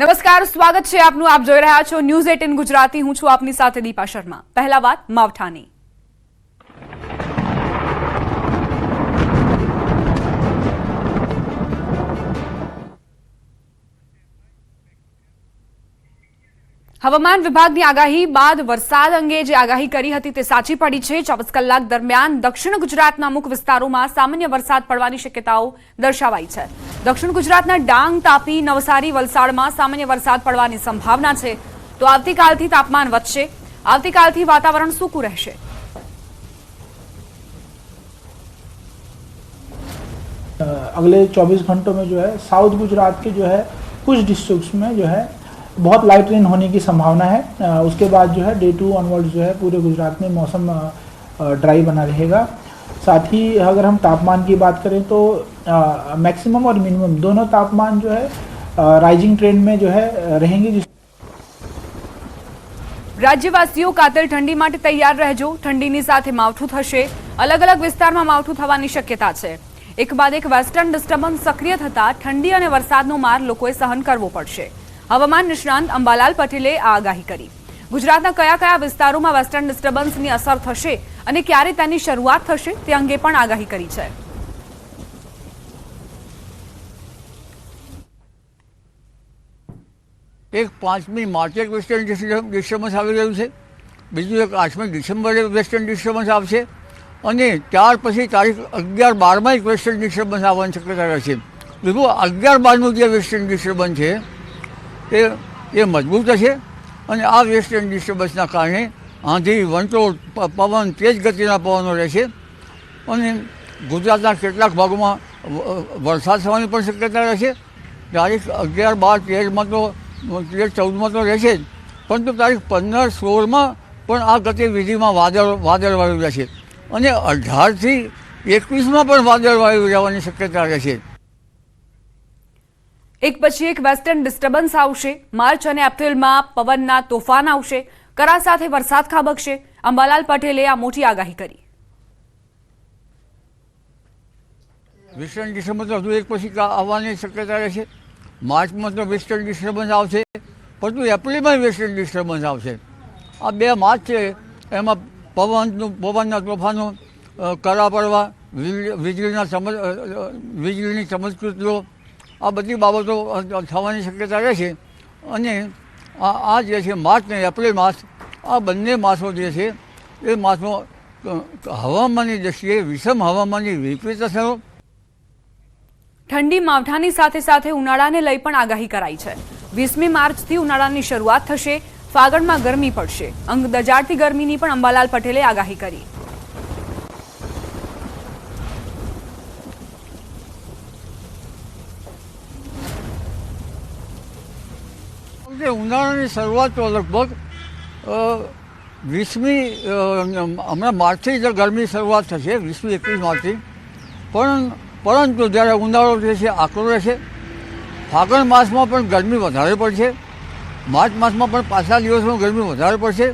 નમસ્કાર, સ્વાગત છે આપનું. આપ જોઈ રહ્યા છો ન્યૂઝ 18 ગુજરાતી. હું છું આપની સાથે દીપા શર્મા. પહેલા વાત માવઠાની. હવામાન વિભાગની આગાહી બાદ વરસાદ અંગે જે આગાહી કરી હતી તે સાચી પડી છે. 24 કલાક દરમિયાન દક્ષિણ ગુજરાતના અમુક વિસ્તારોમાં સામાન્ય વરસાદ પડવાની શક્યતાઓ દર્શાવાઈ છે. દક્ષિણ ગુજરાતના ડાંગ, તાપી, નવસારી, વલસાડમાં સામાન્ય વરસાદ પડવાની સંભાવના છે. તો આવતીકાલથી તાપમાન વધશે. આવતીકાલથી વાતાવરણ સૂકું રહેશે. अगले 24 घंटों में जो है साउथ गुजरात के जो है कुछ डिस्ट्रिक्ट्स में जो है बहुत लाइट रेन होने की संभावना है। उसके बाद जो है डे 2 ऑनवर्ड जो है पूरे गुजरात में मौसम ड्राई बना रहेगा। साथ ही अगर हम तापमान की बात करें तो मैक्सिमम और मिनिमम दोनों तापमान जो है राइजिंग ट्रेंड में जो है रहेंगे। રાજ્યવાસીઓ કાતર ઠંડી માટે તૈયાર રહેજો. ઠંડીની સાથે માવઠું થશે. અલગ અલગ વિસ્તારમાં માવઠું થવાની શક્યતા છે. એક બાદ એક વેસ્ટર્ન ડિસ્ટર્બન્સ સક્રિય થતા ઠંડી અને વરસાદનો માર લોકોએ સહન કરવો પડશે. હવામાન નિષ્ણાંત અંબાલાલ પટેલે આ આગાહી કરી. ગુજરાતના કયા કયા વિસ્તારોમાં વેસ્ટર્ન ડિસ્ટર્બન્સની અસર થશે અને ક્યારે તેની શરૂઆત થશે તે અંગે પણ આગાહી કરી છે. એક 5મી માર્ચે એક વેસ્ટર્ન ડિસ્ટર્બન્સ આવી રહ્યું છે. બીજું એક 8મી ડિસેમ્બરે વેસ્ટર્ન ડિસ્ટર્બન્સ આવશે અને ત્યાર પછી તારીખ 11-12માં એક વેસ્ટર્ન ડિસ્ટર્બન્સ આવવાની શક્યતા રહેશે. બીજું 11-12નું જે વેસ્ટર્ન ડિસ્ટર્બન્સ છે એ મજબૂત હશે અને આ વેસ્ટર્ન ડિસ્ટર્બન્સના કારણે આંધી, વંટોળ, પવન, તેજ ગતિના પવનો રહેશે અને ગુજરાતના કેટલાક ભાગોમાં વરસાદ થવાની પણ શક્યતા રહેશે. તારીખ 11, 12, 13માં તો 14માં તો રહેશે જ, પરંતુ તારીખ 15, 16માં પણ આ ગતિવિધિમાં વાદળવાયુ રહેશે અને 18થી 21માં પણ વાદળવાયુ રહેવાની શક્યતા રહેશે. એક પછી એક વેસ્ટર્ન ડિસ્ટર્બન્સ આવશે. માર્ચ અને એપ્રિલમાં પવનના તોફાન આવશે. કરા સાથે વરસાદ ખાબકશે. અંબાલાલ પટેલે આ મોટી આગાહી કરી. વેસ્ટર્ન ડિસ્ટર્બન્સ હજુ એક પછી આવવાની શક્યતા રહેશે. માર્ચમાં તો વેસ્ટર્ન ડિસ્ટર્બન્સ આવશે, પરંતુ એપ્રિલમાં વેસ્ટર્ન ડિસ્ટર્બન્સ આવશે. આ 2 માર્ચ છે એમાં પવનના તોફાનો, કરા પડવા, વીજળીની ચમત્કૃતિઓ, આ બધી બાબતો થવાની શક્યતા રહેશે અને આ જે છે માર્ચ અને એપ્રિલ માસ, આ બંને માસો જે છે એ માસમાં હવામાનની દ્રષ્ટિએ વિષમ હવામાનની વિપરીત અસરો. ઠંડી માવઠાની સાથે સાથે ઉનાળાને લઈ પણ આગાહી કરાઈ છે. 20મી માર્ચથી ઉનાળાની શરૂઆત થશે. ફાગણમાં ગરમી પડશે. અંગ દજાડતી ગરમીની પણ અંબાલાલ પટેલે આગાહી કરી. ઉનાળાની શરૂઆત તો લગભગ 20મી હમણાં માર્ચથી જ ગરમી શરૂઆત થશે, 20મી 21 માર્ચથી. પરંતુ જ્યારે ઉનાળો જે છે આકરો રહેશે. ફાગણ માસમાં પણ ગરમી વધારે પડશે. માર્ચ માસમાં પણ પાછલા દિવસમાં ગરમી વધારે પડશે.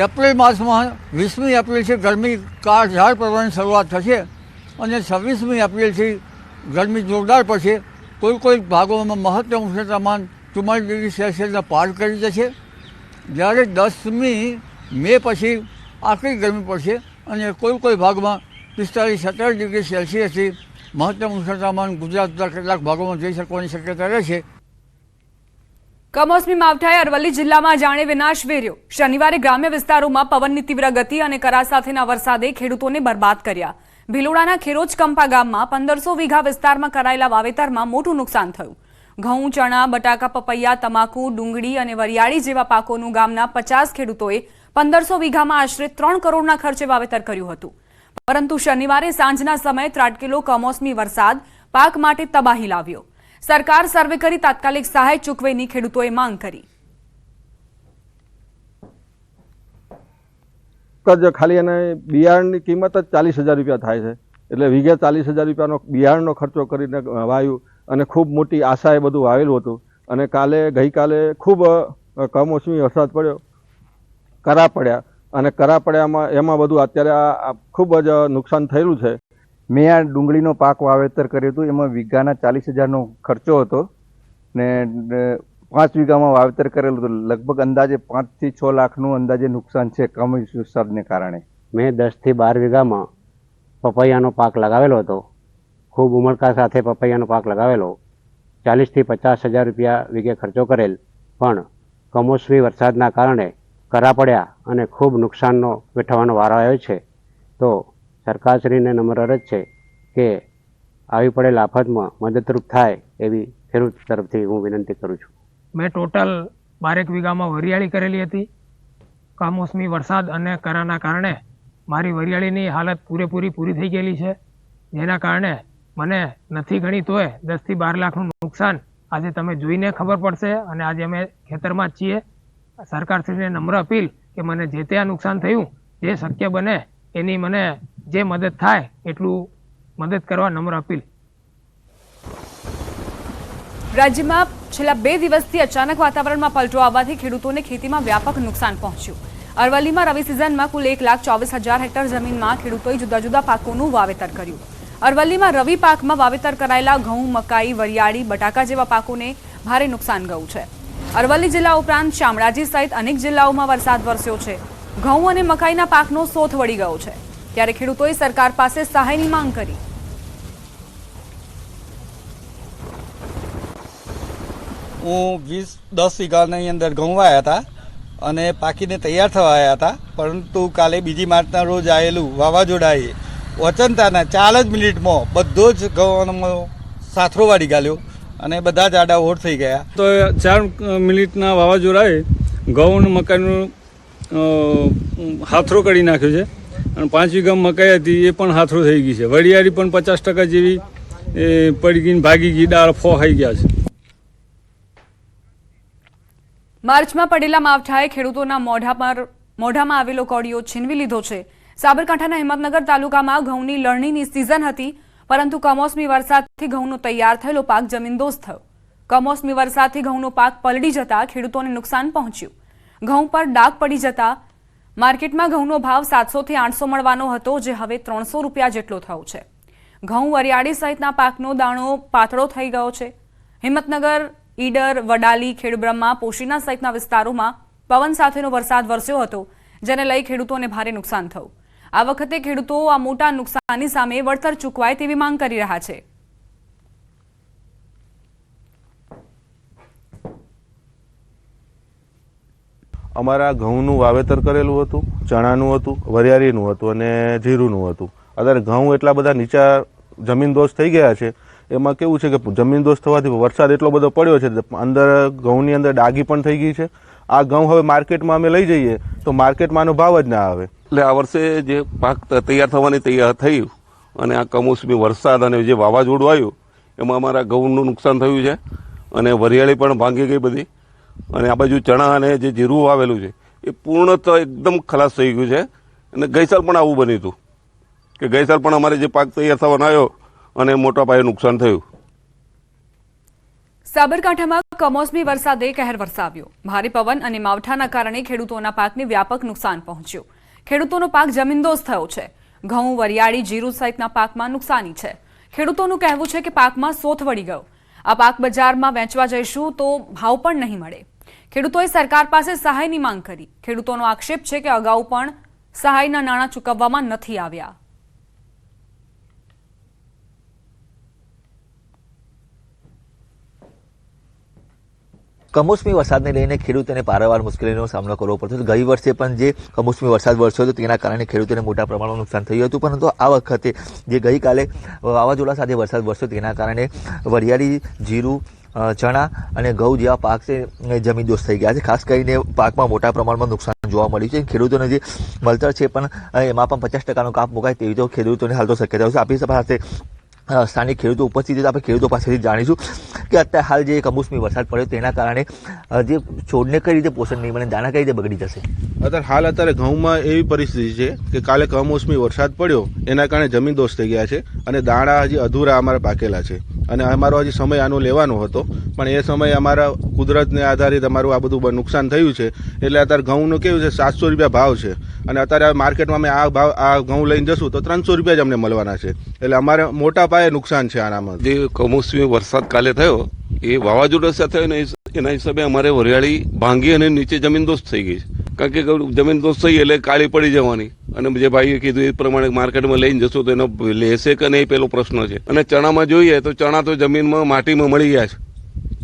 એપ્રિલ માસમાં 20મી એપ્રિલથી ગરમી કાળઝાળ પડવાની શરૂઆત થશે અને 26મી એપ્રિલથી ગરમી જોરદાર પડશે. કોઈ ભાગોમાં મહત્તમ ઉષ્ણતામાન 44 ડિગ્રી સેલ્સિયસને પાર કરી જશે. જ્યારે 10મી મે પછી આકરી ગરમી પડશે અને કોઈ ભાગમાં 45-17 ડિગ્રી સેલ્સિયસથી મહત્તમ ઉષ્ણતામાન ગુજરાતના કેટલાક ભાગોમાં જઈ શકવાની શક્યતા રહેશે. કમોસમી માવઠાએ અરવલ્લી જિલ્લામાં જાણે વિનાશ વેર્યો. શનિવારે ગ્રામ્ય વિસ્તારોમાં પવનની તીવ્ર ગતિ અને કરા સાથેના વરસાદે ખેડૂતોને બરબાદ કર્યા. ભિલોડાના ખેરોજ કંપા ગામમાં 1500 વીઘા વિસ્તારમાં કરાયેલા વાવેતરમાં મોટું નુકસાન થયું. ઘઉં, ચણા, બટાકા, પપૈયા, તમાકુ, ડુંગળી અને વરિયાળી જેવા પાકોનું ગામના 50 ખેડૂતોએ 1500 વીઘામાં આશરે 3 કરોડના ખર્ચે વાવેતર કર્યું હતું. પરંતુ શનિવારે સાંજના સમયે ત્રાટકેલો કમોસમી વરસાદ પાક માટે તબાહી લાવ્યો. સરકાર સર્વે કરી તાત્કાલિક સહાય ચૂકવેની ખેડૂતોએ માંગ કરી. ખાલી અને બિયારણની કિંમત જ 40,000 રૂપિયા થાય છે. એટલે વીઘે 40,000 રૂપિયાનો બિયારણનો ખર્ચો કરીને વાવ્યું અને ખૂબ મોટી આશાએ બધું વાવેલું હતું. અને ગઈકાલે ખૂબ કમોસમી વરસાદ પડ્યો, કરા પડ્યા અને કરા પડ્યામાં એમાં બધું અત્યારે ખૂબ જ નુકસાન થયેલું છે. મેં આ ડુંગળીનો પાક વાવેતર કર્યું હતું. એમાં વીઘાના 40,000નો ખર્ચો હતો ને 5 વીઘામાં વાવેતર કરેલું હતું. લગભગ અંદાજે 5 થી 6 લાખનું અંદાજે નુકસાન છે કમોસમી વરસાદને કારણે. મેં 10 થી 12 વીઘામાં પપૈયાનો પાક લગાવેલો હતો. ખૂબ ઉમળકા સાથે પપૈયાનો પાક લગાવેલો. 40 થી 50 હજાર રૂપિયા વીઘે ખર્ચો કરેલ, પણ કમોસમી વરસાદના કારણે કરા પડ્યા અને ખૂબ નુકસાનનો વેઠવાનો વારો આવ્યો છે. તો સરકારશ્રીને નમ્ર અરજ છે કે આવી પડેલ આફતમાં મદદરૂપ થાય એવી ખેડૂત તરફથી હું વિનંતી કરું છું. મેં ટોટલ 12 વીઘામાં વરિયાળી કરેલી હતી. કમોસમી વરસાદ અને કરાના કારણે મારી વરિયાળીની હાલત પૂરી થઈ ગયેલી છે, જેના કારણે મને નથી ગણી તોય 10 થી 12 લાખનું નુકસાન આજે તમે જોઈને ખબર પડશે. અને આજે અમે ખેતરમાં જ છીએ. સરકારશ્રીને નમ્ર અપીલ કે મને જે તે આ નુકસાન થયું જે શક્ય બને એની મને જે મદદ થાય એટલું મદદ કરવા નમ્ર અપીલ. રાજ્યમાં છેલ્લા 2 દિવસથી અચાનક વાતાવરણમાં પલટો આવવાથી ખેડૂતોને ખેતીમાં વ્યાપક નુકસાન પહોંચ્યું. અરવલ્લીમાં રવિ સિઝનમાં કુલ 1,24,000 હેક્ટર જમીનમાં ખેડૂતોએ જુદા જુદા પાકોનું વાવેતર કર્યું. અરવલ્લીમાં રવિ પાકમાં વાવેતર કરાયેલા ઘઉં, મકાઈ, વરિયાળી, બટાકા જેવા પાકોને ભારે નુકસાન ગયું છે. અરવલ્લી જિલ્લા ઉપરાંત શામળાજી સહિત અનેક જિલ્લાઓમાં વરસાદ વરસ્યો છે. ઘઉં અને મકાઈના પાકનો સોથ વળી ગયો છે, ત્યારે ખેડૂતોએ સરકાર પાસે સહાયની માંગ કરી. હું 10 વીઘાની અંદર ઘઉં વાયા હતા અને પાકીને તૈયાર થવા આવ્યા હતા, પરંતુ કાલે 2 માર્ચના રોજ આવેલું વાવાઝોડાએ વચનતાના 4 જ મિનિટમાં બધો જ ઘઉંનો સાથરો વાળી ગાલ્યો અને બધા જ આડા ઓઢ થઈ ગયા. તો 4 મિનિટના વાવાઝોડાએ ઘઉં અને મકાઈનું હાથરો કરી નાખ્યો છે અને 5 વીઘા મકાઈ હતી એ પણ હાથરો થઈ ગઈ છે. વરિયાળી પણ 50% જેવી પડી ગઈ, ભાગી ગઈ, ડાળ ફોહાઈ ગયા છે. માર્ચમાં પડેલા માવઠાએ ખેડૂતોના મોઢામાં આવેલો કોળિયો છીનવી લીધો છે. સાબરકાંઠાના હિંમતનગર તાલુકામાં ઘઉંની લણણીની સિઝન હતી, પરંતુ કમોસમી વરસાદથી ઘઉંનો તૈયાર થયેલો પાક જમીનદોસ્ત થયો. કમોસમી વરસાદથી ઘઉંનો પાક પલળી જતા ખેડૂતોને નુકસાન પહોંચ્યું. ઘઉં પર ડાઘ પડી જતા માર્કેટમાં ઘઉંનો ભાવ 700 થી 800 મળવાનો હતો, જે હવે 300 રૂપિયા જેટલો થયો છે. ઘઉં, વરિયાળી સહિતના પાકનો દાણો પાતળો થઈ ગયો છે. હિંમતનગર, ઈડર, વડાલી, ખેડબ્રહ્મા, પોશીના સહિતના વિસ્તારોમાં પવન સાથેનો વરસાદ વરસ્યો હતો, જેને લઈ ખેડૂતોને ભારે નુકસાન થયું. આ વખતે ખેડૂતો આ મોટા નુકસાનની સામે વળતર ચૂકવાય તેવી માંગ કરી રહ્યા છે. અમારા ઘઉંનું વાવેતર કરેલું હતું, ચણાનું હતું, વરિયાળીનું હતું અને જીરુંનું હતું. અત્યારે ઘઉં એટલા બધા નીચા જમીનદોસ્ત થઈ ગયા છે. એમાં કેવું છે કે જમીનદોસ્ત થવાથી વરસાદ એટલો બધો પડ્યો છે, અંદર ઘઉંની અંદર ડાઘી પણ થઈ ગઈ છે. આ ઘઉં હવે માર્કેટમાં અમે લઈ જઈએ તો માર્કેટમાં આનો ભાવ જ ના આવે. એટલે આ વર્ષે જે પાક તૈયાર થવાની તૈયાર થયું અને આ કમોસમી વરસાદ અને જે વાવાઝોડું આવ્યું એમાં અમારા ઘઉંનું નુકસાન થયું છે અને વરિયાળી પણ ભાંગી ગઈ બધી. અને આ બાજુ ચણા અને જે જીરું આવેલું છે એ પૂર્ણતઃ એકદમ ખલાસ થઈ ગયું છે. અને ગઈ સાલ પણ આવું બન્યું હતું કે ગઈ સાલ પણ અમારે જે પાક તૈયાર થવાનો આવ્યો અને મોટા પાયે નુકસાન થયું. સાબરકાંઠામાં કમોસમી વરસાદે કહેર વરસાવ્યો. ભારે પવન અને માવઠાના કારણે ખેડૂતોના પાકને વ્યાપક નુકસાન પહોંચ્યું. ખેડૂતોનો પાક જમીનદોસ્ત થયો છે. ઘઉં, વરિયાળી, જીરું સહિતના પાકમાં નુકસાની છે. ખેડૂતોનું કહેવું છે કે પાકમાં સોથ વળી ગયો. આ પાક બજારમાં વેચવા જઈશું તો ભાવ પણ નહીં મળે. ખેડૂતોએ સરકાર પાસે સહાયની માંગ કરી. ખેડૂતોનો આક્ષેપ છે કે અગાઉ પણ સહાયના નાણાં ચૂકવવામાં નથી આવ્યા. કમોસમી વરસાદને લઈને ખેડૂતોને પારાવાર મુશ્કેલીનો સામનો કરવો પડતો હતો. ગઈ વર્ષે પણ જે કમોસમી વરસાદ વરસ્યો હતો તેના કારણે ખેડૂતોને મોટા પ્રમાણમાં નુકસાન થયું હતું, પરંતુ આ વખતે જે ગઈકાલે વાવાઝોડા સાથે વરસાદ વરસ્યો તેના કારણે વરિયાળી, જીરું, ચણા અને ઘઉં જેવા પાક છે જમીનદોસ્ત થઈ ગયા છે. ખાસ કરીને પાકમાં મોટા પ્રમાણમાં નુકસાન જોવા મળ્યું છે. ખેડૂતોને જે વળતર છે પણ એમાં પણ 50%નો કાપ મુકાય તેવી તો ખેડૂતોને હાલ તો શક્યતા છે. આપણી પાસે સ્થાનિક ખેડૂતો ઉપસ્થિત છે. આપણે ખેડૂતો પાસેથી જાણીશું કે અત્યારે હાલ જે કમોસમી વરસાદ પડ્યો તેના કારણે જે છોડને કઈ રીતે પોષણ નહીં મળે, દાણા કઈ રીતે બગડી જશે. અત્યારે ઘઉંમાં એવી પરિસ્થિતિ છે કે કાલે કમોસમી વરસાદ પડ્યો એના કારણે જમીનદોસ્ત થઈ ગયા છે અને દાણા હજી અધૂરા અમારા પાકેલા છે અને અમારો હજી સમય આનો લેવાનો હતો, પણ એ સમય અમારા કુદરતને આધારિત અમારું આ બધું નુકસાન થયું છે. એટલે અત્યારે ઘઉંનું કેવું છે 700 રૂપિયા ભાવ છે અને અત્યારે માર્કેટમાં અમે આ ઘઉં લઈને જશું તો 300 રૂપિયા જ અમને મળવાના છે. એટલે અમારે મોટા પાયે નુકસાન છે આનામાં. જે કમોસમી વરસાદ કાલે થયો એ વાવાઝોડા સાથે એના હિસાબે અમારે વરિયાળી ભાંગી અને નીચે જમીનદોસ્ત થઈ ગઈ છે. કારણ કે જમીનદોસ્ત થઈ એટલે કાળી પડી જવાની, અને જે ભાઈએ કીધું એ પ્રમાણે માર્કેટમાં લઈને જશો તો એનો લેશે કે નહીં પેલો પ્રશ્ન છે. અને ચણામાં જોઈએ તો ચણા તો જમીનમાં માટીમાં મળી ગયા છે,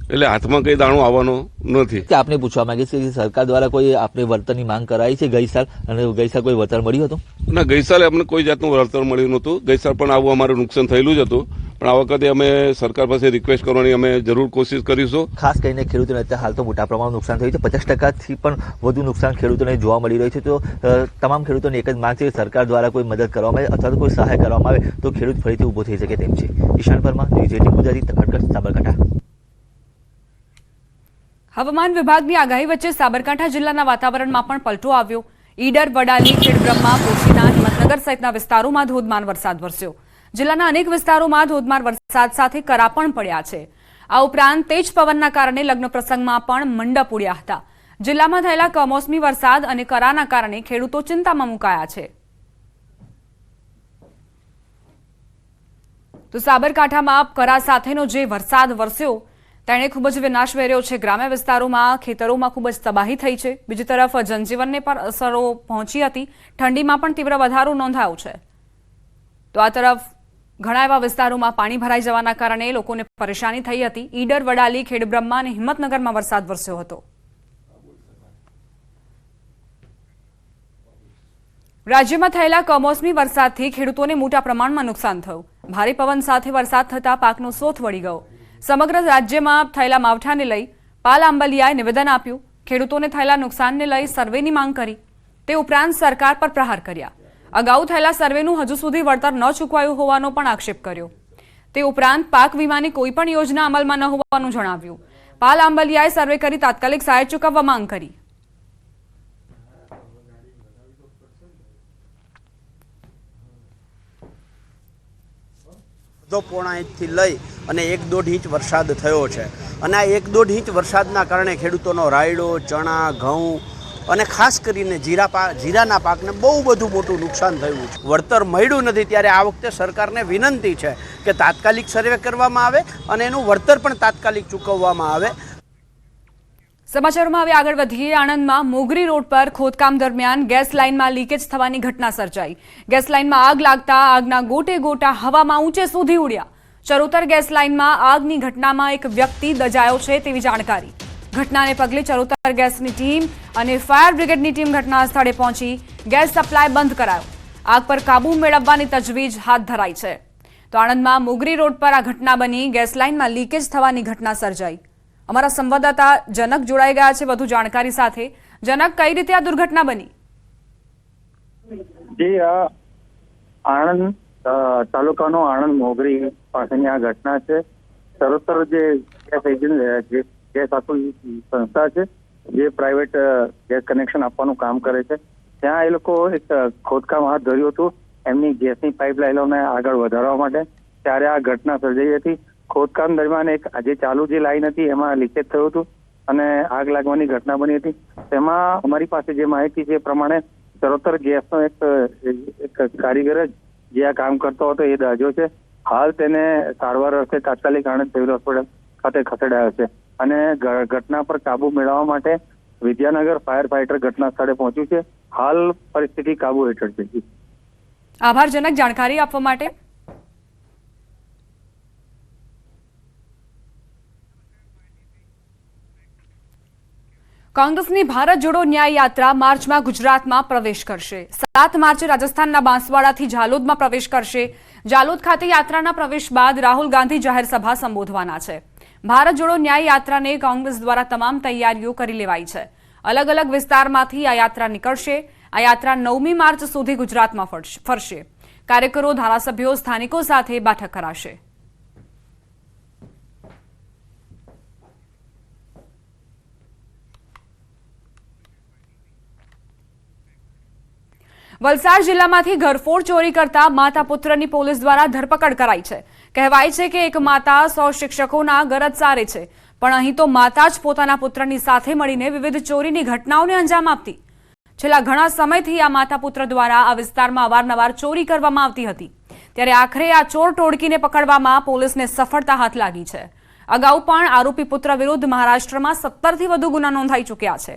એટલે હાથમાં કઈ દાણો આવવાનો નથી. આપને પૂછવા માંગીશ કે સરકાર દ્વારા કોઈ આપને વળતરની માંગ કરાઈ છે ગઈ સાલ, અને ગઈ સાલ કોઈ વળતર મળ્યું હતું? ના, ગઈ સાલે અમને કોઈ જાતનું વળતર મળ્યું નહોતું. ગઈ સાલ પણ આવું અમારું નુકસાન થયેલું જ હતું, પણ આ વખતે અમે સરકાર પાસે રિક્વેસ્ટ કરવાની અમે જરૂર કોશિશ કરીશું. ખાસ કરીને ખેડૂતોને અત્યારે હાલ તો મોટા પ્રમાણમાં નુકસાન થયું છે. 50%થી પણ વધુ નુકસાન ખેડૂતોને જોવા મળી રહ્યું છે. તો તમામ ખેડૂતોની એક જ માંગ છે કે સરકાર દ્વારા કોઈ મદદ કરવામાં આવે અથવા તો કોઈ સહાય કરવામાં આવે તો ખેડૂત ફરીથી ઊભો થઈ શકે તેમ છે. ઈશાન પરમાર, ન્યૂઝ 18 ગુજરાતી, તકડકટ, સાબરકાંઠા. હવામાન વિભાગની આગાહી વચ્ચે સાબરકાંઠા જિલ્લાના વાતાવરણમાં પણ પલટો આવ્યો. ઈડર, વડાલી, ખેડબ્રહ્મા, પોશીના, હિંમતનગર સહિતના વિસ્તારોમાં ધોધમાર વરસાદ વરસ્યો. જિલ્લાના અનેક વિસ્તારોમાં ધોધમાર વરસાદ સાથે કરા પણ પડ્યા છે. આ ઉપરાંત તેજ પવનના કારણે લગ્ન પ્રસંગમાં પણ મંડપ ઉડ્યા હતા. જિલ્લામાં થયેલા કમોસમી વરસાદ અને કરાના કારણે ખેડૂતો ચિંતામાં મુકાયા છે. તો સાબરકાંઠામાં કરા સાથેનો જે વરસાદ વરસ્યો તેણે ખૂબ જ વિનાશ વેર્યો છે. ગ્રામ્ય વિસ્તારોમાં ખેતરોમાં ખૂબ જ તબાહી થઈ છે. બીજી તરફ જનજીવનને પણ અસરો પહોંચી હતી. ઠંડીમાં પણ તીવ્ર વધારો નોંધાયો છે. તો આ તરફ ઘણા એવા વિસ્તારોમાં પાણી ભરાઈ જવાના કારણે લોકોને પરેશાની થઈ હતી. ઈડર, વડાલી, ખેડબ્રહ્મા અને હિંમતનગરમાં વરસાદ વરસ્યો હતો. રાજ્યમાં થયેલા કમોસમી વરસાદથી ખેડૂતોને મોટા પ્રમાણમાં નુકસાન થયું. ભારે પવન સાથે વરસાદ થતા પાકનો સોથ વળી ગયો. સમગ્ર રાજ્યમાં થયેલા માવઠાને લઈ પાલ આંબલિયાએ નિવેદન આપ્યું. ખેડૂતોને થયેલા નુકસાનને લઈ સર્વેની માંગ કરી. તે ઉપરાંત સરકાર પર પ્રહાર કર્યા. અગાઉ થયેલા સર્વેનું હજુ સુધી વળતર ન ચૂકવાયું હોવાનો પણ આક્ષેપ કર્યો. તે ઉપરાંત પાક વીમાની કોઈ પણ યોજના અમલમાં ન હોવાનું જણાવ્યું. પાલ આંબલિયાએ સર્વે કરી તાત્કાલિક સહાય ચૂકવવા માંગ કરી. પોણા ઇંચથી લઈ અને 1-1.5 ઇંચ વરસાદ થયો છે. અને આ 1-1.5 ઇંચ વરસાદના કારણે ખેડૂતોનો રાયડો, ચણા, ઘઉં અને ખાસ કરીને જીરાના પાકને બહુ બધું મોટું નુકસાન થયું છે. વળતર મળ્યું નથી, ત્યારે આ વખતે સરકારને વિનંતી છે કે તાત્કાલિક સર્વે કરવામાં આવે અને એનું વળતર પણ તાત્કાલિક ચૂકવવામાં આવે. સમાચારોમાં હવે આગળ વધીએ. આણંદમાં મોગરી રોડ પર ખોદકામ દરમિયાન ગેસ લાઇનમાં લીકેજ થવાની ઘટના સર્જાઈ. ગેસ લાઇનમાં આગ લાગતા આગના ગોટે ગોટા હવામાં ઊંચે સુધી ઉડ્યા. ચરોતર ગેસ લાઇનમાં આગની ઘટનામાં એક વ્યક્તિ દજાયો છે તેવી જાણકારી. ઘટનાને પગલે ચરોતર ગેસની ટીમ અને ફાયર બ્રિગેડની ટીમ ઘટના સ્થળે પહોંચી ગેસ સપ્લાય બંધ કરાયો. આગ પર કાબુ મેળવવાની તજવીજ હાથ ધરાઈ છે. તો આણંદમાં મોગરી રોડ પર આ ઘટના બની. ગેસ લાઇનમાં લીકેજ થવાની ઘટના સર્જાઈ. અમારા સંવાદદાતા જનક જોડાઈ ગયા છે વધુ જાણકારી સાથે. જનક, કઈ રીતે આ દુર્ઘટના બની? જી, આણંદ તાલુકાનો આણંદ મોગરી પાસેની આ ઘટના છે. ચરોતર જે ગેસ સંસ્થા છે જે પ્રાઇવેટ ગેસ કનેક્શન આપવાનું કામ કરે છે, ત્યાં એ લોકો એક ખોદકામ હાથ ધર્યું હતું એમની ગેસની પાઇપલાઇનોને આગળ વધારવા માટે. ત્યારે આ ઘટના સર્જાઈ હતી. ખોદકામ દરમિયાન એક આજે ચાલુ જે લાઈન હતી એમાં લીકેજ થયું હતું અને આગ લાગવાની ઘટના બની હતી. તેમાં અમારી પાસે જે માહિતી છે એ પ્રમાણે ચરોતર ગેસનો એક કારીગર જ જે આ કામ કરતો હતો એ દાઝ્યો છે. હાલ તેને સારવાર અર્થે તાત્કાલિક આણંદ સિવિલ હોસ્પિટલ ખાતે ખસેડાયો છે અને ઘટના પર કાબુ મેળવવા માટે વિદ્યાનગર ફાયર ફાઈટર ઘટના સ્થળે પહોંચ્યું છે. હાલ પરિસ્થિતિ કાબુ હેઠળ છે. આભાર જનક, જાણકારી આપવા માટે. કોંગ્રેસની ભારત જોડો ન્યાય યાત્રા માર્ચમાં ગુજરાતમાં પ્રવેશ કરશે. 7 માર્ચે રાજસ્થાનના બાંસવાડાથી જાલોદમાં પ્રવેશ કરશે. જાલોદ ખાતે યાત્રાના પ્રવેશ બાદ રાહુલ ગાંધી જાહેર સભા સંબોધવાના છે. ભારત જોડો ન્યાય યાત્રાને કોંગ્રેસ દ્વારા તમામ તૈયારીઓ કરી લેવાઈ છે. અલગ અલગ વિસ્તારમાંથી આ યાત્રા નીકળશે. આ યાત્રા 9મી માર્ચ સુધી ગુજરાતમાં ફરશે. કાર્યકરો, ધારાસભ્યો, સ્થાનિકો સાથે બેઠક કરાશે. વલસાડ જિલ્લામાંથી ઘરફોડ ચોરી કરતા માતા પુત્રની પોલીસ દ્વારા ધરપકડ કરાઈ છે. કહેવાય છે કે એક માતા 100 શિક્ષકોના ગરજ સારે છે, પણ અહીં તો માતા જ પોતાના પુત્રની સાથે મળીને વિવિધ ચોરીની ઘટનાઓને અંજામ આપતી. છેલ્લા ઘણા સમયથી આ માતા પુત્ર દ્વારા આ વિસ્તારમાં અવારનવાર ચોરી કરવામાં આવતી હતી. ત્યારે આખરે આ ચોર ટોળકીને પકડવામાં પોલીસને સફળતા હાથ લાગી છે. અગાઉ પણ આરોપી પુત્ર વિરુદ્ધ મહારાષ્ટ્રમાં 17થી વધુ ગુના નોંધાઈ ચૂક્યા છે.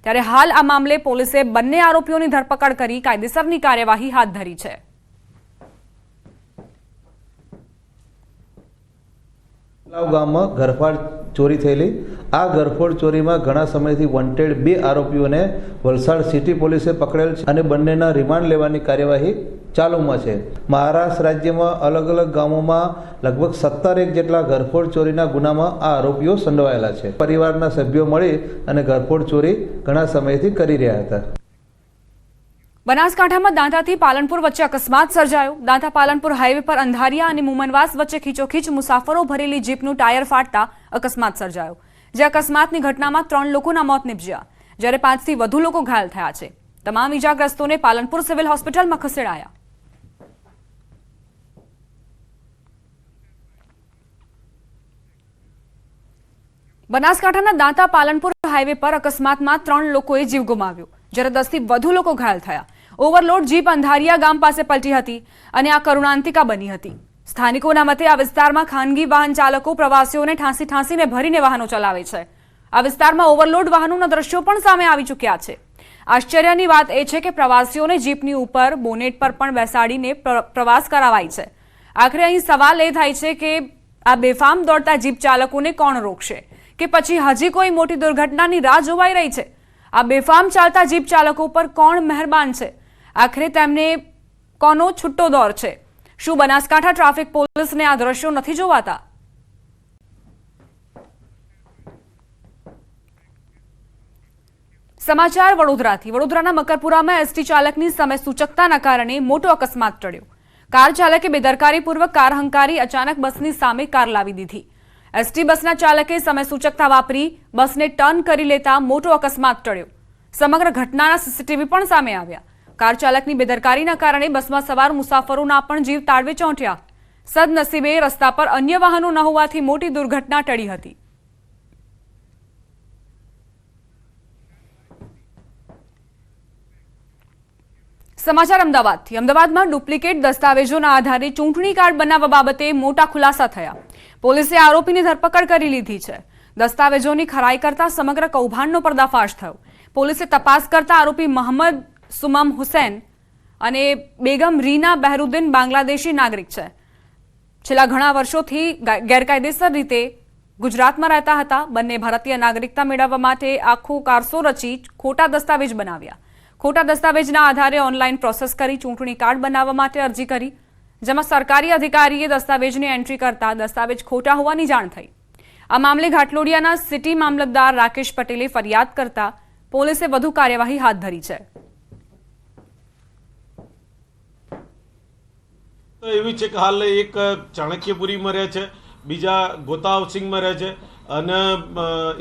ત્યારે હાલ આ મામલે પોલીસે બંને આરોપીઓની ધરપકડ કરી કાયદેસરની કાર્યવાહી હાથ ધરી છે. ગામમાં ઘરફાડ ચોરી થયેલી. આ ઘરફોડ ચોરીમાં ઘણા સમયથી વોન્ટેડ 2 આરોપીઓને વલસાડ સિટી પોલીસે પકડેલ છે અને બંનેના રિમાન્ડ લેવાની કાર્યવાહી ચાલુમાં છે. મહારાષ્ટ્ર રાજ્યમાં અલગ અલગ ગામોમાં લગભગ 17 જેટલા ઘરફોડ ચોરીના ગુનામાં આ આરોપીઓ સંડોવાયેલા છે. પરિવારના સભ્યો મળી અને ઘરફોડ ચોરી ઘણા સમયથી કરી રહ્યા હતા. બનાસકાંઠામાં દાંતાથી પાલનપુર વચ્ચે અકસ્માત સર્જાયો. દાંતા પાલનપુર હાઈવે પર અંધારિયા અને મુમનવાસ વચ્ચે ખીચોખીચ મુસાફરો ભરેલી જીપનું ટાયર ફાટતા અકસ્માત સર્જાયો. જે અકસ્માતની ઘટનામાં 3 લોકોના મોત નીપજ્યા, જ્યારે 5થી વધુ લોકો ઘાયલ થયા છે. તમામ ઈજાગ્રસ્તોને પાલનપુર સિવિલ હોસ્પિટલમાં ખસેડાયા. બનાસકાંઠાના દાંતા પાલનપુર હાઈવે પર અકસ્માતમાં 3 લોકોએ જીવ ગુમાવ્યો, જ્યારે 10થી વધુ લોકો ઘાયલ થયા. ઓવરલોડ જીપ અંધારિયા ગામ પાસે પલટી હતી અને આ કરુણાંતિકા બની હતી. સ્થાનિકોના મતે આ વિસ્તારમાં ખાનગી વાહન ચાલકો પ્રવાસીઓને ઠાંસીને ભરીને વાહનો ચલાવે છે. આ વિસ્તારમાં ઓવરલોડ વાહનોના દ્રશ્યો પણ સામે આવી ચૂક્યા છે. આશ્ચર્યની વાત એ છે કે પ્રવાસીઓને જીપની ઉપર બોનેટ પર પણ બેસાડીને પ્રવાસ કરાવાય છે. આખરે અહીં સવાલ એ થાય છે કે આ બેફામ દોડતા જીપ ચાલકોને કોણ રોકશે, કે પછી હજી કોઈ મોટી દુર્ઘટનાની રાહ જોવાઈ રહી છે? આ બેફામ ચાલતા જીપ ચાલકો પર કોણ મહેરબાન છે? આખરે તેમને કોનો છૂટો દોર છે? શું બનાસકાંઠા ટ્રાફિક પોલીસને આ દ્રશ્યો નથી જોવાતા? સમાચાર વડોદરાથી. વડોદરાના મકરપુરામાં એસટી ચાલકની સમય સૂચકતાના કારણે મોટો અકસ્માત ટળ્યો. કાર ચાલકે બેદરકારીપૂર્વક કાર હંકારી અચાનક બસની સામે કાર લાવી દીધી. એસટી બસના ચાલકે સમય સૂચકતા વાપરી બસને ટર્ન કરી લેતા મોટો અકસ્માત ટળ્યો. સમગ્ર ઘટનાના સીસીટીવી પણ સામે આવ્યા. કાર ચાલકની બેદરકારીના કારણે બસમાં સવાર મુસાફરોના પણ જીવ તાળવે ચોંટ્યા. સદનસીબે રસ્તા પર અન્ય વાહનો ન હોવાથી મોટી દુર્ઘટના ટળી હતી. સમાચાર અમદાવાદથી. અમદાવાદમાં ડુપ્લિકેટ દસ્તાવેજોના આધારે ચૂંટણી કાર્ડ બનાવવા બાબતે મોટા ખુલાસા થયા. પોલીસે આરોપીની ધરપકડ કરી લીધી છે. દસ્તાવેજોની ખરાઈ કરતા સમગ્ર કૌભાંડનો પર્દાફાશ થયો. પોલીસે તપાસ કરતા આરોપી મોહમ્મદ સુમમ હુસૈન અને બેગમ રીના બહેરુદ્દીન બાંગ્લાદેશી નાગરિક છે. છેલ્લા ઘણા વર્ષોથી ગેરકાયદેસર રીતે ગુજરાતમાં રહેતા હતા. બંને ભારતીય નાગરિકતા મેળવવા માટે આખો કારસો રચી ખોટા દસ્તાવેજ બનાવ્યા. ખોટા દસ્તાવેજના આધારે ઓનલાઈન પ્રોસેસ કરી ચૂંટણી કાર્ડ બનાવવા માટે અરજી કરી, જેમાં સરકારી અધિકારીએ દસ્તાવેજની એન્ટ્રી કરતા દસ્તાવેજ ખોટા હોવાની જાણ થઈ. આ મામલે ઘાટલોડિયાના સિટી મામલતદાર રાકેશ પટેલે ફરિયાદ કરતા પોલીસે વધુ કાર્યવાહી હાથ ધરી છે. એવી છે કે હાલ એક ચાણક્યપુરીમાં રહે છે, બીજા ગોતા હાઉસિંગમાં રહે છે અને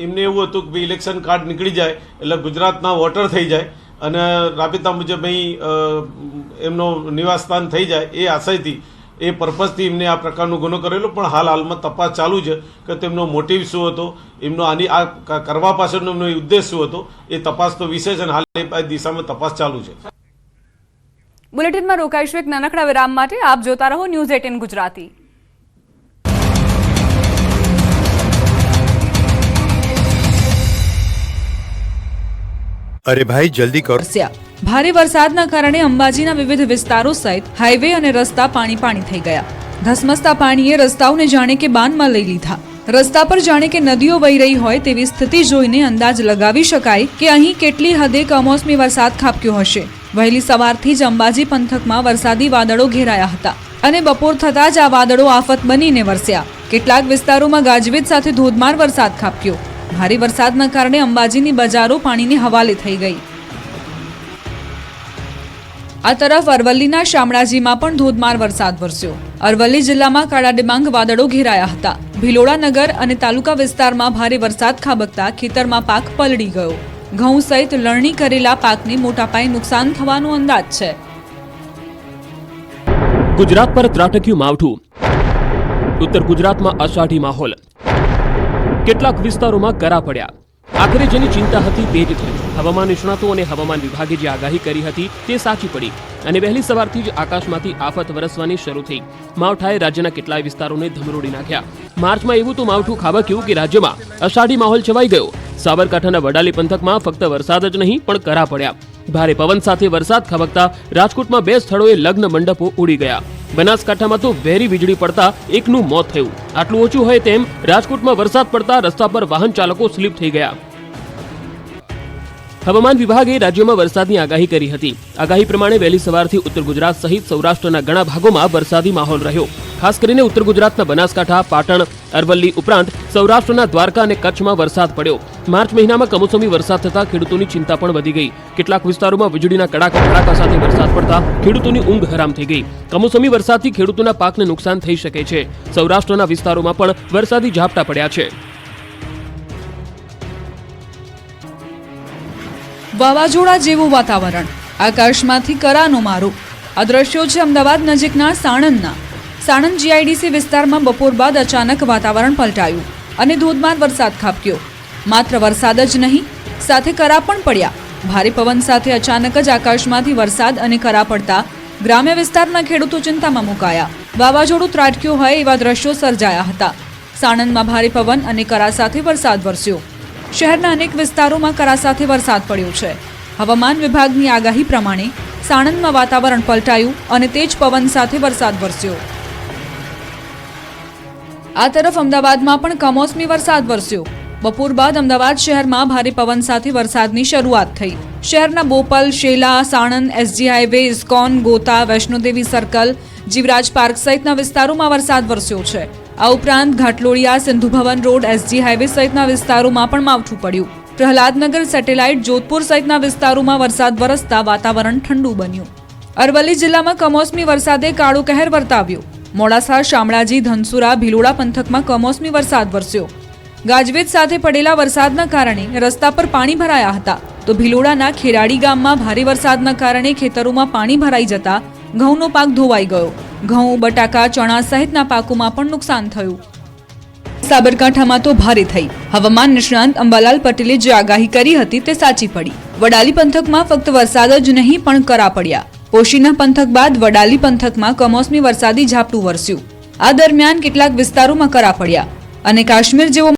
એમને એવું હતું કે ઇલેક્શન કાર્ડ નીકળી જાય એટલે ગુજરાતના વોટર થઈ જાય અને રાબેતા મુજબ અહીં એમનું નિવાસસ્થાન થઈ જાય એ આશયથી એ પર્પઝથી એમને આ પ્રકારનો ગુનો કરેલો. પણ હાલમાં તપાસ ચાલુ છે કે તેમનો મોટિવ શું હતો, એમનો આની આ કરવા પાછળનો એમનો ઉદ્દેશ શું હતો, એ તપાસ તો વિશેષ અને હાલ એ દિશામાં તપાસ ચાલુ છે. બુલેટિનમાં રોકાઈશું એક નાનકડા વિરામ માટે. આપ જોતા રહો ન્યૂઝ 18 ગુજરાતી. અરે ભાઈ જલ્દી કરો. ભારે વરસાદના કારણે અંબાજીના વિવિધ વિસ્તારો સહિત હાઈવે અને રસ્તા પાણી થઈ ગયા. ધસમસતા પાણીએ રસ્તાઓને જાણે કે બાનમાં લઈ લીધા. રસ્તા પર જાણે કે નદીઓ વહી રહી હોય તેવી સ્થિતિ જોઈને અંદાજ લગાવી શકાય કે અહીં કેટલી હદે કમોસમી વરસાદ ખાબક્યો હશે. વહેલી સવારથી જ અંબાજી પંથકમાં વરસાદી વાદળો ઘેરાયા હતા અને બપોર થતાં જ આ વાદળો આફત બનીને વરસ્યા. કેટલાક વિસ્તારોમાં ગાજવીજ સાથે ધોધમાર વરસાદ ખાબક્યો. ભારે વરસાદના કારણે અંબાજીની બજારો પાણીને હવાલે થઈ ગઈ. આ તરફ અરવલ્લીના શામળાજીમાં પણ ધોધમાર વરસાદ વરસ્યો. અરવલ્લી જિલ્લામાં કાળા ડિબાંગ વાદળો ઘેરાયા હતા. ભિલોડા નગર અને તાલુકા વિસ્તારમાં ભારે વરસાદ ખાબકતા ખેતરમાં પાક પલળી ગયો. ઘઉં સહિત લણણી કરેલા પાકને મોટા પાયે નુકસાન થવાનો અંદાજ છે. ગુજરાત પર ત્રાટક્યું માવઠું. ઉત્તર ગુજરાતમાં અષાઢી માહોલ. કેટલાક વિસ્તારોમાં કરા પડ્યા. આખરે જેની ચિંતા હતી તે જ થયું. હવામાન નિષ્ણાતો અને હવામાન વિભાગે જે આગાહી કરી હતી તે સાચી પડી અને વહેલી સવારથી જ આકાશમાંથી આફત વરસવાની શરૂ થઈ. માવઠાએ રાજ્યના કેટલાય વિસ્તારોને ધમરોડી નાખ્યા. માર્ચમાં એવું તો માવઠું ખાબક્યું કે રાજ્યમાં અષાઢી માહોલ છવાઈ ગયો. સાબરકાંઠાના વડાલી પંથકમાં ફક્ત વરસાદ જ નહીં પણ કરા પડ્યા. ભારે પવન સાથે વરસાદ ખાબકતા રાજકોટમાં 2 સ્થળોએ લગ્ન મંડપો ઉડી ગયા. બનાસકાંઠામાં તો વેરી વીજળી પડતા એકનું મોત થયું. આટલું ઓછું હોય તેમ રાજકોટમાં વરસાદ પડતા રસ્તા પર વાહન ચાલકો સ્લીપ થઈ ગયા. હવામાન વિભાગે રાજ્યમાં વરસાદની આગાહી કરી હતી. આગાહી પ્રમાણે વહેલી સવારથી ઉત્તર ગુજરાત સહિત સૌરાષ્ટ્રના ઘણા ભાગોમાં વરસાદી માહોલ રહ્યો. ખાસ કરીને ઉત્તર ગુજરાતના બનાસકાંઠા, પાટણ, અરવલ્લી ઉપરાંત સૌરાષ્ટ્રના દ્વારકા અને કચ્છમાં વરસાદ પડ્યો. માર્ચ મહિનામાં કમોસમી વરસાદ થતા ખેડૂતોની ચિંતા પણ વધી ગઈ. કેટલાક વિસ્તારોમાં વીજળીના કડાકા સાથે વરસાદ પડતા ખેડૂતોની ઊંઘ હરામ થઈ ગઈ. કમોસમી વરસાદથી ખેડૂતોના પાકને નુકસાન થઈ શકે છે. સૌરાષ્ટ્રના વિસ્તારોમાં પણ વરસાદી ઝાપટા પડ્યા છે. વાવાઝોડા જેવું વાતાવરણ, આકાશમાંથી કરાનો મારો. આ દ્રશ્યો છે અમદાવાદ નજીકના સાણંદના. સાણંદ જીઆઈડીસી વિસ્તારમાં બપોર બાદ અચાનક વાતાવરણ પલટાયું અને ધોધમાર વરસાદ ખાબક્યો. માત્ર વરસાદ જ નહીં, સાથે કરા પણ પડ્યા. ભારે પવન સાથે અચાનક જ આકાશમાંથી વરસાદ અને કરા પડતા ગ્રામ્ય વિસ્તારના ખેડૂતો ચિંતામાં મુકાયા. વાવાઝોડું ત્રાટક્યું હોય એવા દ્રશ્યો સર્જાયા હતા. સાણંદમાં ભારે પવન અને કરા સાથે વરસાદ વરસ્યો. શહેરના અનેક વિસ્તારોમાં કરા સાથે વરસાદ પડ્યો છે. હવામાન વિભાગની આગાહી પ્રમાણે સાણંદમાં વાતાવરણ પલટાયું અને તેજ પવન સાથે વરસાદ વરસ્યો. આ તરફ અમદાવાદમાં પણ કમોસમી વરસાદ વરસ્યો. બપોર બાદ અમદાવાદ શહેરમાં ભારે પવન સાથે વરસાદની શરૂઆત થઈ. શહેરના બોપલ, શેલા, સાણંદ, એસજી હાઈવે, ઇસ્કોન, ગોતા, વૈષ્ણોદેવી સર્કલ, જીવરાજ પાર્ક સહિતના વિસ્તારોમાં વરસાદ વરસ્યો છે. આ ઉપરાંત ઘાટલોડિયા, Sindhu Bhavan road, SG highway સહિતના વિસ્તારોમાં પણ માવઠું પડ્યું. પ્રહલાદનગર, સેટેલાઇટ, જોધપુર સહિતના વિસ્તારોમાં વરસાદ વરસતા વાતાવરણ ઠંડુ બન્યું. અરવલ્લી જિલ્લામાં કમોસમી વરસાદે કાળો કહેર વર્તાવ્યો. મોડાસા, શામળાજી, ધનસુરા, ભિલોડા પંથકમાં કમોસમી વરસાદ વરસ્યો. ગાજવીજ સાથે પડેલા વરસાદના કારણે રસ્તા પર પાણી ભરાયા હતા. તો ભિલોડાના ખેરાડી ગામમાં ભારે વરસાદના કારણે ખેતરોમાં પાણી ભરાઈ જતા ઘઉંનો પાક ધોવાઈ ગયો. ઘઉં, બટાકા, ચણા સહિતના પાકોમાં પણ નુકસાન થયું. સાબરકાંઠામાં તો ભારે થઈ. હવામાન નિષ્ણાંત અંબાલાલ પટેલે જે આગાહી કરી હતી તે સાચી પડી. વડાલી પંથકમાં ફક્ત વરસાદ જ નહીં પણ કરા પડ્યા. પોશીના પંથક બાદ વડાલી પંથકમાં કમોસમી વરસાદી ઝાપટું વરસ્યું. આ દરમિયાન કેટલાક વિસ્તારોમાં કરા પડ્યા અને કાશ્મીર જેવો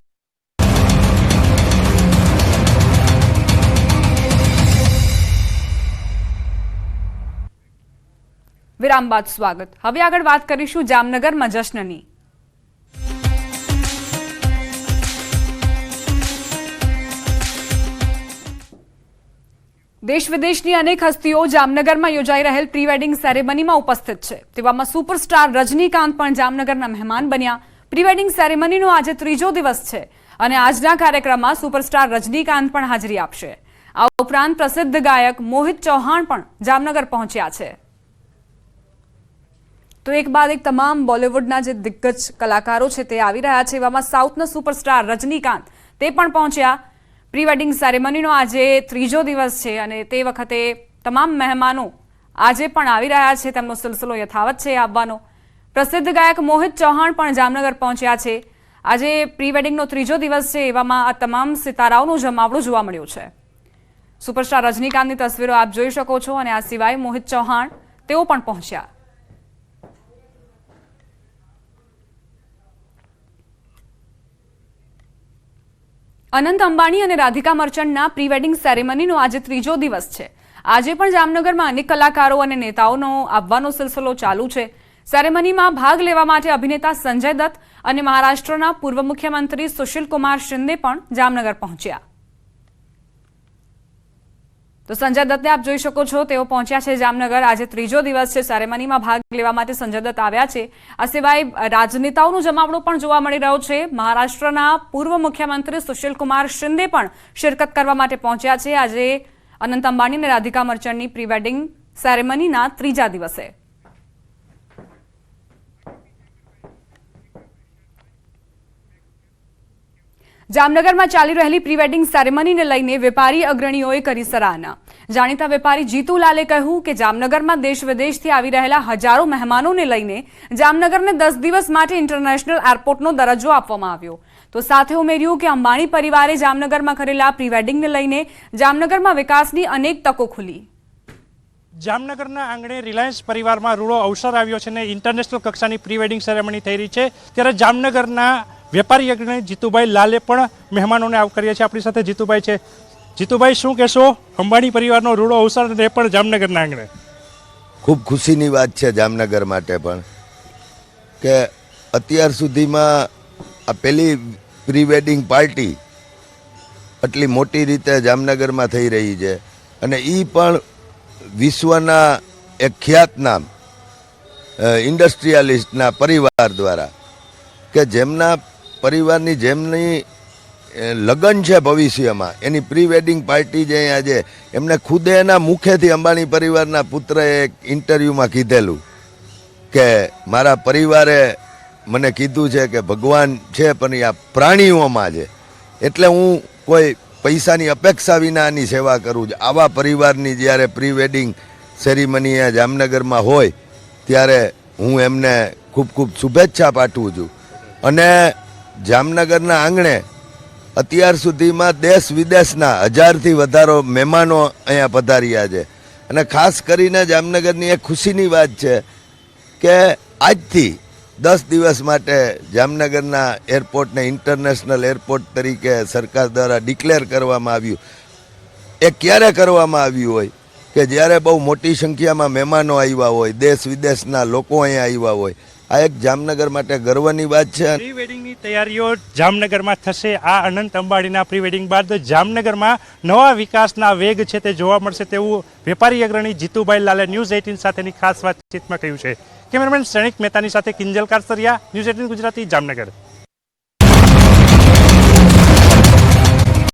વિરામ બાદ સ્વાગત. હવે આગળ વાત કરીશું જામનગરમાં જશ્નની. દેશ વિદેશની અનેક હસ્તીઓ જામનગરમાં યોજાઈ રહેલ પ્રી વેડિંગ સેરેમનીમાં ઉપસ્થિત છે. તેવામાં સુપરસ્ટાર રજનીકાંત પણ જામનગરના મહેમાન બન્યા. પ્રી વેડિંગ સેરેમનીનો આજે 3જો દિવસ છે અને આજના કાર્યક્રમમાં સુપરસ્ટાર રજનીકાંત પણ હાજરી આપશે. આ ઉપરાંત પ્રસિદ્ધ ગાયક મોહિત ચૌહાણ પણ જામનગર પહોંચ્યા છે. તો એક બાદ એક તમામ બોલિવૂડના જે દિગ્ગજ કલાકારો છે તે આવી રહ્યા છે. એવામાં સાઉથના સુપરસ્ટાર રજનીકાંત તે પણ પહોંચ્યા. પ્રી વેડિંગ સેરેમનીનો આજે 3જો દિવસ છે અને તે વખતે તમામ મહેમાનો આજે પણ આવી રહ્યા છે. તેમનો સિલસિલો યથાવત છે આવવાનો. પ્રસિદ્ધ ગાયક મોહિત ચૌહાણ પણ જામનગર પહોંચ્યા છે. આજે પ્રી વેડિંગનો 3જો દિવસ છે. એવામાં આ તમામ સિતારાઓનું જમાવડું જોવા મળ્યું છે. સુપરસ્ટાર રજનીકાંતની તસવીરો આપ જોઈ શકો છો અને આ સિવાય મોહિત ચૌહાણ તેઓ પણ પહોંચ્યા. અનંત અંબાણી અને રાધિકા મર્ચન્ટના પ્રી વેડિંગ સેરેમનીનો આજે 3જો દિવસ છે. આજે પણ જામનગરમાં અનેક કલાકારો અને નેતાઓનો આવવાનો સિલસિલો ચાલુ છે. સેરેમનીમાં ભાગ લેવા માટે અભિનેતા સંજય દત્ત અને મહારાષ્ટ્રના પૂર્વ મુખ્યમંત્રી સુશીલ કુમાર શિંદે પણ જામનગર પહોંચ્યા. તો સંજય દત્તને આપ જોઈ શકો છો, તેઓ પહોંચ્યા છે જામનગર. આજે 3જો દિવસ છે. સેરેમનીમાં ભાગ લેવા માટે સંજય દત્ત આવ્યા છે. આ સિવાય રાજનેતાઓનો જમાવડો પણ જોવા મળી રહ્યો છે. મહારાષ્ટ્રના પૂર્વ મુખ્યમંત્રી સુશીલ કુમાર શિંદે પણ શિરકત કરવા માટે પહોંચ્યા છે આજે અનંત અંબાણી અને રાધિકા મર્ચન્ટની પ્રી વેડિંગ સેરેમનીના 3જા દિવસે. જામનગરમાં ચાલી રહેલી પ્રી વેડિંગ સેરેમનીને લઈને વેપારી અગ્રણીઓએ કરી સરાહના. જાણીતા વેપારી જીતુલાલે કહ્યું કે જામનગરમાં દેશ વિદેશથી આવી રહેલા હજારો મહેમાનોને લઈને જામનગરને 10 દિવસ માટે ઇન્ટરનેશનલ એરપોર્ટનો દરજ્જો આપવામાં આવ્યો. તો સાથે ઉમેર્યું કે અંબાણી પરિવારે જામનગરમાં કરેલા પ્રી વેડિંગને લઈને જામનગરમાં વિકાસની અનેક તકો ખુલી. જામનગરના આંગણે રિલાયન્સ પરિવારમાં રૂડો અવસર આવ્યો છે અને ઇન્ટરનેશનલ કક્ષાની પ્રી વેડિંગ સેરેમની થઈ રહી છે. ત્યારે જામનગરના વેપારી અગ્રણી જીતુભાઈ લાલે પણ મહેમાનોને આવકાર્યા છે. આપણી સાથે જીતુભાઈ છે. જીતુભાઈ, શું કહેશો? અંબાણી પરિવારનો રૂડો અવસર અને પણ જામનગરના આંગણે ખૂબ ખુશીની વાત છે જામનગર માટે પણ કે અત્યાર સુધીમાં આ પહેલી પ્રી વેડિંગ પાર્ટી આટલી મોટી રીતે જામનગરમાં થઈ રહી છે અને એ પણ વિશ્વના એક ખ્યાતનામ ઇન્ડસ્ટ્રીયાલિસ્ટના પરિવાર દ્વારા કે જેમના પરિવારની જેમની લગ્ન છે ભવિષ્યમાં એની પ્રી વેડિંગ પાર્ટી જે અહીંયા છે. એમને ખુદે એના મુખેથી અંબાણી પરિવારના પુત્રએ એક ઇન્ટરવ્યૂમાં કીધેલું કે મારા પરિવારે મને કીધું છે કે ભગવાન છે પણ આ પ્રાણીઓમાં છે, એટલે હું કોઈ પૈસાની અપેક્ષા વિનાની સેવા કરું છું. આવા પરિવારની જ્યારે પ્રી વેડિંગ સેરેમની જામનગરમાં હોય ત્યારે હું એમને ખૂબ ખૂબ શુભેચ્છા પાઠવું છું. અને જામનગરના આંગણે અત્યાર સુધીમાં દેશ વિદેશના 1000થી વધારે મહેમાનો અહીંયા પધાર્યા છે. અને ખાસ કરીને જામનગરની એક ખુશીની વાત છે કે આજથી 10 દિવસ માટે જામનગરના એરપોર્ટને ઇન્ટરનેશનલ એરપોર્ટ તરીકે સરકાર દ્વારા ડિક્લેર કરવામાં આવ્યું. એ ક્યારે કરવામાં આવ્યું હોય કે જ્યારે બહુ મોટી સંખ્યામાં મહેમાનો આવ્યા હોય, દેશ વિદેશના લોકો અહીંયા આવ્યા હોય. આ એક જામનગર માટે ગર્વની વાત છે. પ્રી વેડિંગની તૈયારીઓ જામનગરમાં થશે. આ અનંત અંબાણીના પ્રી વેડિંગ બાદ જામનગરમાં નવા વિકાસના વેગ છે તે જોવા મળશે તેવું વેપારી અગ્રણી જીતુભાઈ લાલે ન્યૂઝ 18 સાથેની ખાસ વાતચીતમાં કહ્યું છે. કેમેરામેન શ્રેણિક મહેતાની સાથે કિંજલ કારસરિયા, ન્યૂઝ 18 ગુજરાતી, જામનગર.